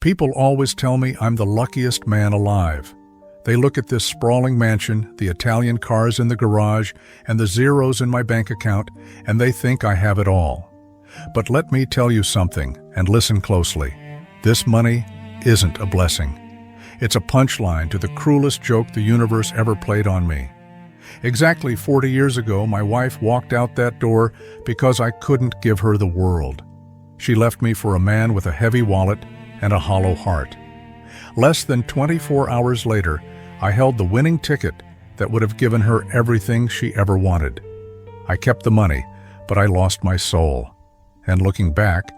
People always tell me I'm the luckiest man alive. They look at this sprawling mansion, the Italian cars in the garage, and the zeros in my bank account, and they think I have it all. But let me tell you something, and listen closely. This money isn't a blessing. It's a punchline to the cruelest joke the universe ever played on me. Exactly 40 years ago, my wife walked out that door because I couldn't give her the world. She left me for a man with a heavy wallet and a hollow heart. Less than 24 hours later, I held the winning ticket that would have given her everything she ever wanted. I kept the money, but I lost my soul. And looking back,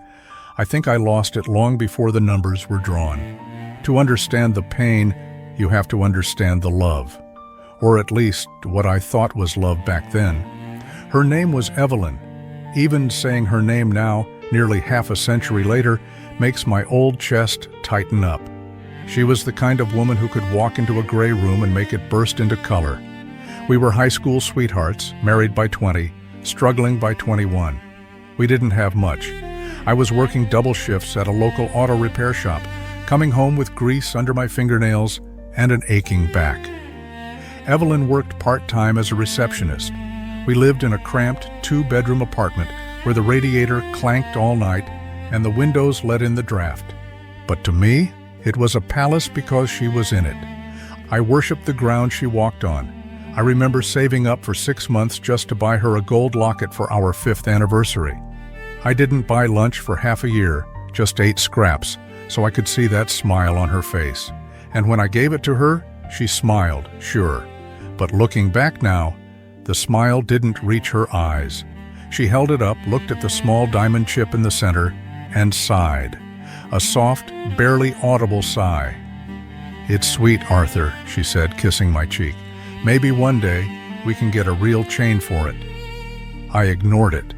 I think I lost it long before the numbers were drawn. To understand the pain, you have to understand the love. Or at least what I thought was love back then. Her name was Evelyn. Even saying her name now, nearly half a century later, makes my old chest tighten up. She was the kind of woman who could walk into a gray room and make it burst into color. We were high school sweethearts, married by 20, struggling by 21. We didn't have much. I was working double shifts at a local auto repair shop, coming home with grease under my fingernails and an aching back. Evelyn worked part-time as a receptionist. We lived in a cramped two-bedroom apartment where the radiator clanked all night and the windows let in the draft. But to me, it was a palace because she was in it. I worshipped the ground she walked on. I remember saving up for 6 months just to buy her a gold locket for our 5th anniversary. I didn't buy lunch for half a year, just ate scraps, so I could see that smile on her face. And when I gave it to her, she smiled, sure. But looking back now, the smile didn't reach her eyes. She held it up, looked at the small diamond chip in the center, and sighed. A soft, barely audible sigh. "It's sweet, Arthur," she said, kissing my cheek. "Maybe one day we can get a real chain for it." I ignored it.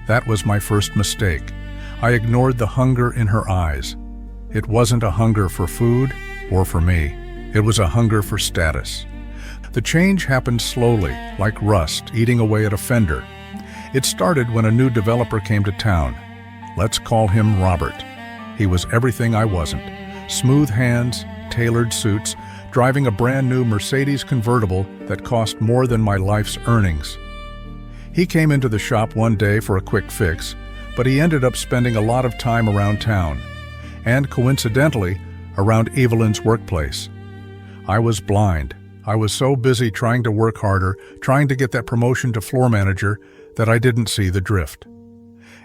That was my first mistake. I ignored the hunger in her eyes. It wasn't a hunger for food or for me. It was a hunger for status. The change happened slowly, like rust eating away at a fender. It started when a new developer came to town. Let's call him Robert. He was everything I wasn't. Smooth hands, tailored suits, driving a brand new Mercedes convertible that cost more than my life's earnings. He came into the shop one day for a quick fix, but he ended up spending a lot of time around town, and coincidentally, around Evelyn's workplace. I was blind. I was so busy trying to work harder, trying to get that promotion to floor manager, that I didn't see the drift.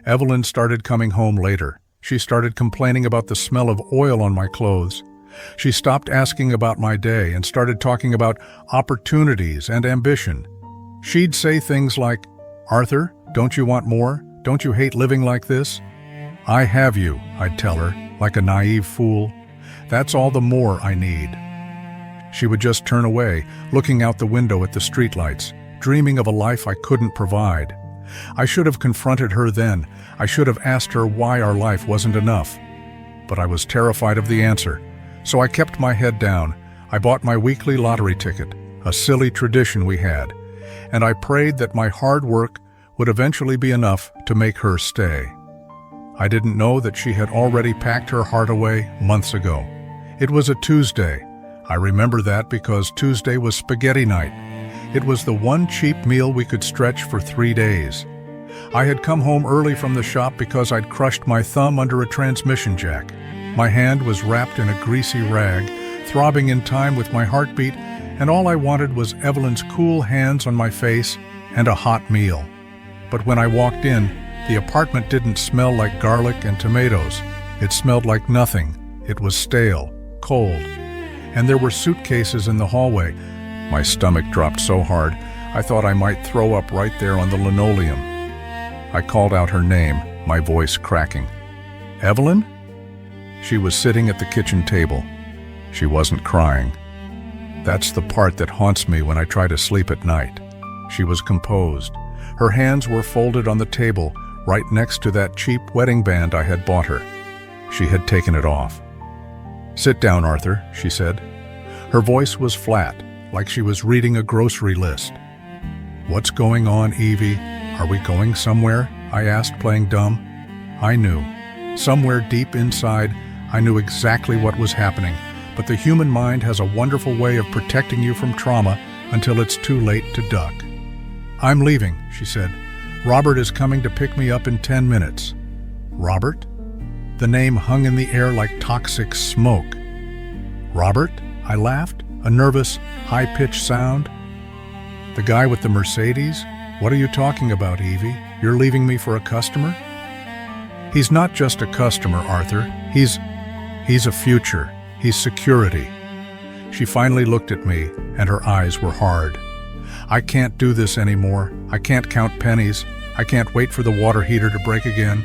Evelyn started coming home later. She started complaining about the smell of oil on my clothes. She stopped asking about my day and started talking about opportunities and ambition. She'd say things like, "Arthur, don't you want more? Don't you hate living like this?" "I have you," I'd tell her, like a naive fool. "That's all the more I need." She would just turn away, looking out the window at the streetlights, dreaming of a life I couldn't provide. I should have confronted her then. I should have asked her why our life wasn't enough. But I was terrified of the answer, so I kept my head down. I bought my weekly lottery ticket, a silly tradition we had, and I prayed that my hard work would eventually be enough to make her stay. I didn't know that she had already packed her heart away months ago. It was a Tuesday. I remember that because Tuesday was spaghetti night. It was the one cheap meal we could stretch for 3 days. I had come home early from the shop because I'd crushed my thumb under a transmission jack. My hand was wrapped in a greasy rag, throbbing in time with my heartbeat, and all I wanted was Evelyn's cool hands on my face and a hot meal. But when I walked in, the apartment didn't smell like garlic and tomatoes. It smelled like nothing. It was stale, cold, and there were suitcases in the hallway. My stomach dropped so hard, I thought I might throw up right there on the linoleum. I called out her name, my voice cracking. "Evelyn?" She was sitting at the kitchen table. She wasn't crying. That's the part that haunts me when I try to sleep at night. She was composed. Her hands were folded on the table, right next to that cheap wedding band I had bought her. She had taken it off. "Sit down, Arthur," she said. Her voice was flat, like she was reading a grocery list. "What's going on, Evie? Are we going somewhere?" I asked, playing dumb. I knew. Somewhere deep inside, I knew exactly what was happening, but the human mind has a wonderful way of protecting you from trauma until it's too late to duck. "I'm leaving," she said. "Robert is coming to pick me up in 10 minutes. "Robert?" The name hung in the air like toxic smoke. "Robert?" I laughed, a nervous, high-pitched sound. "The guy with the Mercedes? What are you talking about, Evie? You're leaving me for a customer?" "He's not just a customer, Arthur. He's a future. He's security." She finally looked at me, and her eyes were hard. "I can't do this anymore. I can't count pennies. I can't wait for the water heater to break again.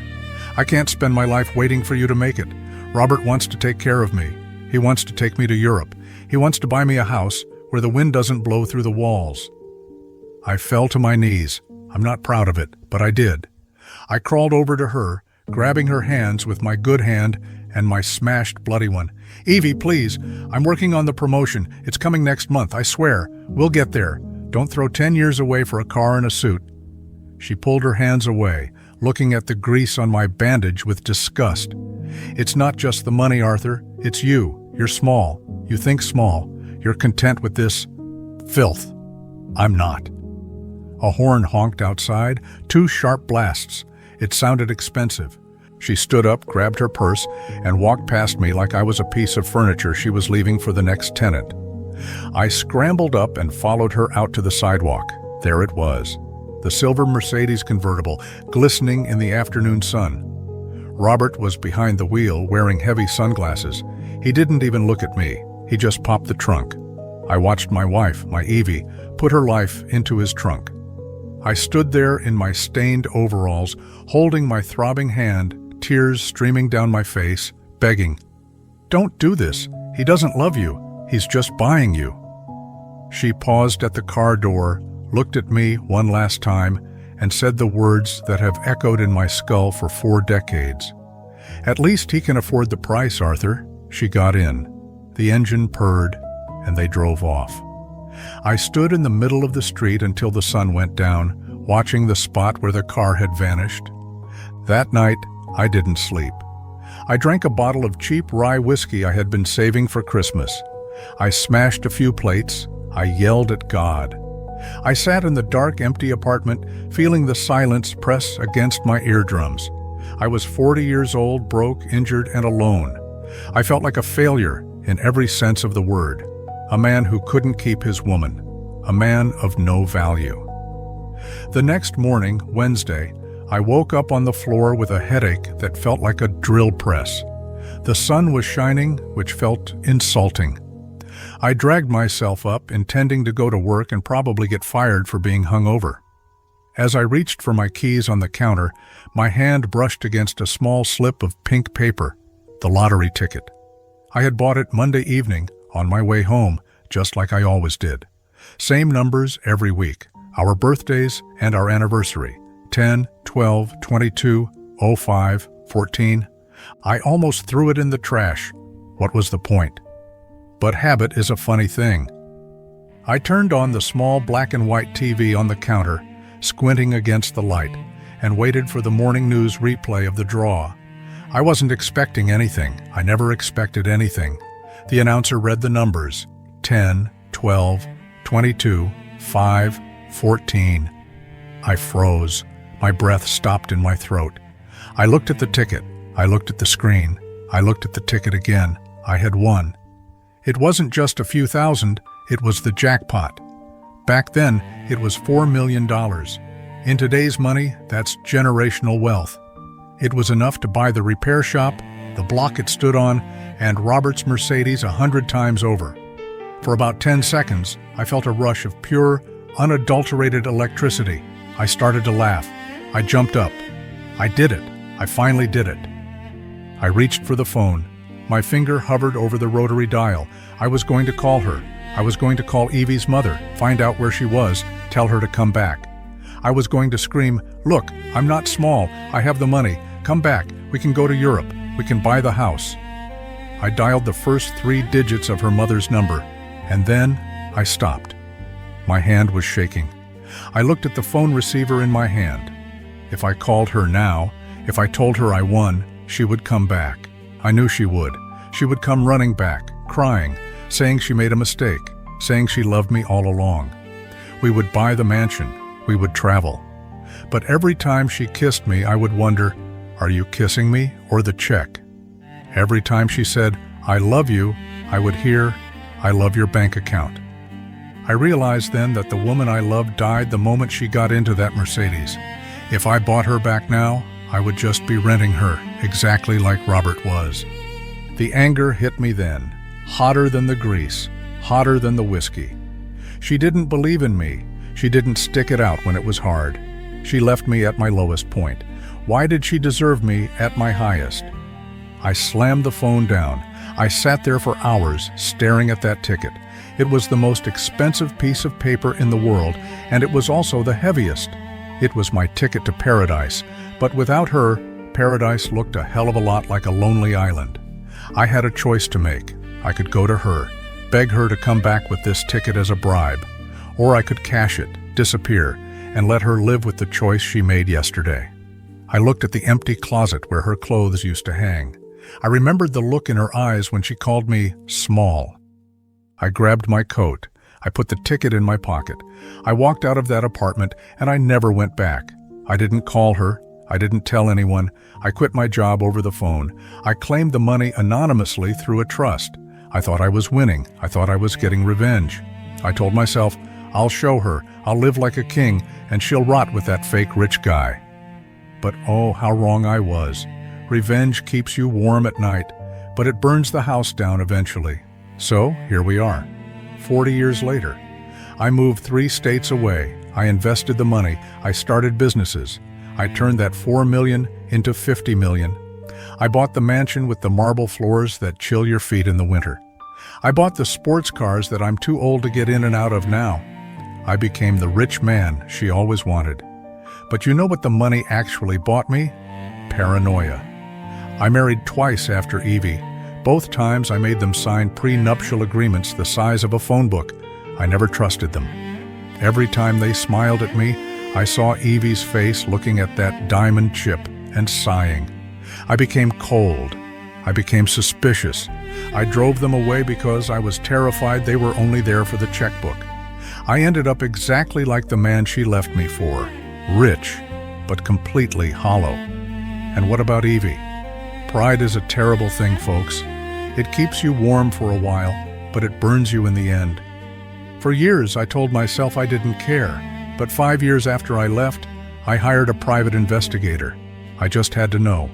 I can't spend my life waiting for you to make it. Robert wants to take care of me. He wants to take me to Europe. He wants to buy me a house where the wind doesn't blow through the walls." I fell to my knees. I'm not proud of it, but I did. I crawled over to her, grabbing her hands with my good hand and my smashed, bloody one. "Evie, please. I'm working on the promotion. It's coming next month, I swear. We'll get there. Don't throw 10 years away for a car and a suit." She pulled her hands away, looking at the grease on my bandage with disgust. "It's not just the money, Arthur. It's you. You're small. You think small. You're content with this filth. I'm not." A horn honked outside, 2 sharp blasts. It sounded expensive. She stood up, grabbed her purse, and walked past me like I was a piece of furniture she was leaving for the next tenant. I scrambled up and followed her out to the sidewalk. There it was, the silver Mercedes convertible, glistening in the afternoon sun. Robert was behind the wheel, wearing heavy sunglasses. He didn't even look at me. He just popped the trunk. I watched my wife, my Evie, put her life into his trunk. I stood there in my stained overalls, holding my throbbing hand, tears streaming down my face, begging, "Don't do this. He doesn't love you. He's just buying you." She paused at the car door, looked at me one last time, and said the words that have echoed in my skull for 4 decades. "At least he can afford the price, Arthur." She got in. The engine purred, and they drove off. I stood in the middle of the street until the sun went down, watching the spot where the car had vanished. That night, I didn't sleep. I drank a bottle of cheap rye whiskey I had been saving for Christmas. I smashed a few plates. I yelled at God. I sat in the dark, empty apartment, feeling the silence press against my eardrums. I was 40 years old, broke, injured, and alone. I felt like a failure in every sense of the word. A man who couldn't keep his woman. A man of no value. The next morning, Wednesday, I woke up on the floor with a headache that felt like a drill press. The sun was shining, which felt insulting. I dragged myself up, intending to go to work and probably get fired for being hungover. As I reached for my keys on the counter, my hand brushed against a small slip of pink paper, the lottery ticket. I had bought it Monday evening, on my way home, just like I always did. Same numbers every week, our birthdays and our anniversary, 10, 12, 22, 05, 14. I almost threw it in the trash. What was the point? But habit is a funny thing. I turned on the small black and white TV on the counter, squinting against the light, and waited for the morning news replay of the draw. I wasn't expecting anything. I never expected anything. The announcer read the numbers, 10, 12, 22, 5, 14. I froze. My breath stopped in my throat. I looked at the ticket. I looked at the screen. I looked at the ticket again. I had won. It wasn't just a few thousand, it was the jackpot. Back then, it was $4 million. In today's money, that's generational wealth. It was enough to buy the repair shop, the block it stood on, and Robert's Mercedes 100 times over. For about 10 seconds, I felt a rush of pure, unadulterated electricity. I started to laugh. I jumped up. I did it. I finally did it. I reached for the phone. My finger hovered over the rotary dial. I was going to call her. I was going to call Evie's mother, find out where she was, tell her to come back. I was going to scream, "Look, I'm not small. I have the money. Come back. We can go to Europe. We can buy the house." I dialed the first 3 digits of her mother's number, and then I stopped. My hand was shaking. I looked at the phone receiver in my hand. If I called her now, if I told her I won, she would come back. I knew she would. She would come running back, crying, saying she made a mistake, saying she loved me all along. We would buy the mansion. We would travel. But every time she kissed me, I would wonder, are you kissing me or the check? Every time she said, I love you, I would hear, I love your bank account. I realized then that the woman I loved died the moment she got into that Mercedes. If I bought her back now, I would just be renting her, exactly like Robert was. The anger hit me then, hotter than the grease, hotter than the whiskey. She didn't believe in me. She didn't stick it out when it was hard. She left me at my lowest point. Why did she deserve me at my highest? I slammed the phone down. I sat there for hours, staring at that ticket. It was the most expensive piece of paper in the world, and it was also the heaviest. It was my ticket to paradise, but without her, paradise looked a hell of a lot like a lonely island. I had a choice to make. I could go to her, beg her to come back with this ticket as a bribe, or I could cash it, disappear, and let her live with the choice she made yesterday. I looked at the empty closet where her clothes used to hang. I remembered the look in her eyes when she called me small. I grabbed my coat. I put the ticket in my pocket. I walked out of that apartment, and I never went back. I didn't call her. I didn't tell anyone. I quit my job over the phone. I claimed the money anonymously through a trust. I thought I was winning. I thought I was getting revenge. I told myself, I'll show her. I'll live like a king, and she'll rot with that fake rich guy. But oh, how wrong I was. Revenge keeps you warm at night, but it burns the house down eventually. So here we are, 40 years later. I moved 3 states away. I invested the money. I started businesses. I turned that $4 million into $50 million. I bought the mansion with the marble floors that chill your feet in the winter. I bought the sports cars that I'm too old to get in and out of now. I became the rich man she always wanted. But you know what the money actually bought me? Paranoia. I married twice after Evie. Both times I made them sign prenuptial agreements the size of a phone book. I never trusted them. Every time they smiled at me, I saw Evie's face looking at that diamond chip and sighing. I became cold. I became suspicious. I drove them away because I was terrified they were only there for the checkbook. I ended up exactly like the man she left me for. Rich, but completely hollow. And what about Evie? Pride is a terrible thing, folks. It keeps you warm for a while, but it burns you in the end. For years, I told myself I didn't care, but 5 years after I left, I hired a private investigator. I just had to know.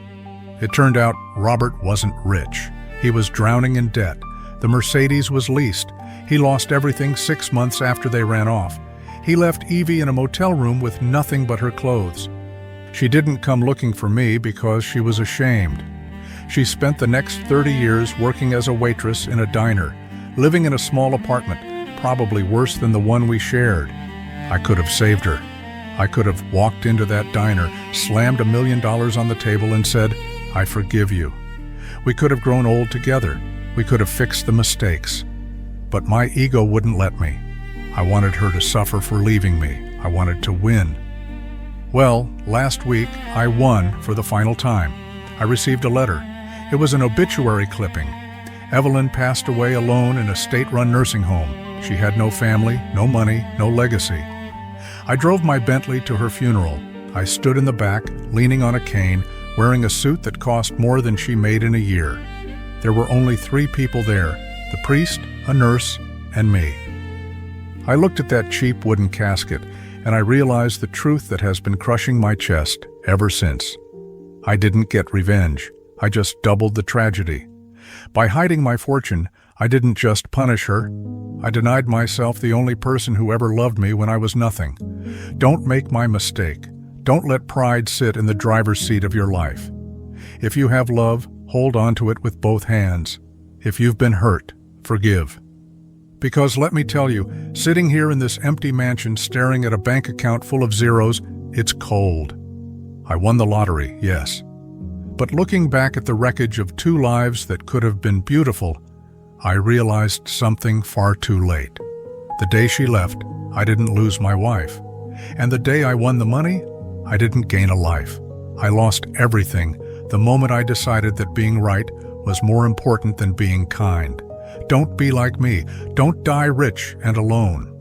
It turned out Robert wasn't rich. He was drowning in debt. The Mercedes was leased. He lost everything 6 months after they ran off. He left Evie in a motel room with nothing but her clothes. She didn't come looking for me because she was ashamed. She spent the next 30 years working as a waitress in a diner, living in a small apartment, probably worse than the one we shared. I could have saved her. I could have walked into that diner, slammed $1 million on the table and said, I forgive you. We could have grown old together. We could have fixed the mistakes. But my ego wouldn't let me. I wanted her to suffer for leaving me. I wanted to win. Well, last week, I won for the final time. I received a letter. It was an obituary clipping. Evelyn passed away alone in a state-run nursing home. She had no family, no money, no legacy. I drove my Bentley to her funeral. I stood in the back, leaning on a cane, wearing a suit that cost more than she made in a year. There were only 3 people there, the priest, a nurse, and me. I looked at that cheap wooden casket, and I realized the truth that has been crushing my chest ever since. I didn't get revenge. I just doubled the tragedy. By hiding my fortune, I didn't just punish her. I denied myself the only person who ever loved me when I was nothing. Don't make my mistake. Don't let pride sit in the driver's seat of your life. If you have love, hold on to it with both hands. If you've been hurt, forgive. Because let me tell you, sitting here in this empty mansion staring at a bank account full of zeros, it's cold. I won the lottery, yes. But looking back at the wreckage of 2 lives that could have been beautiful, I realized something far too late. The day she left, I didn't lose my wife. And the day I won the money, I didn't gain a life. I lost everything the moment I decided that being right was more important than being kind. Don't be like me. Don't die rich and alone.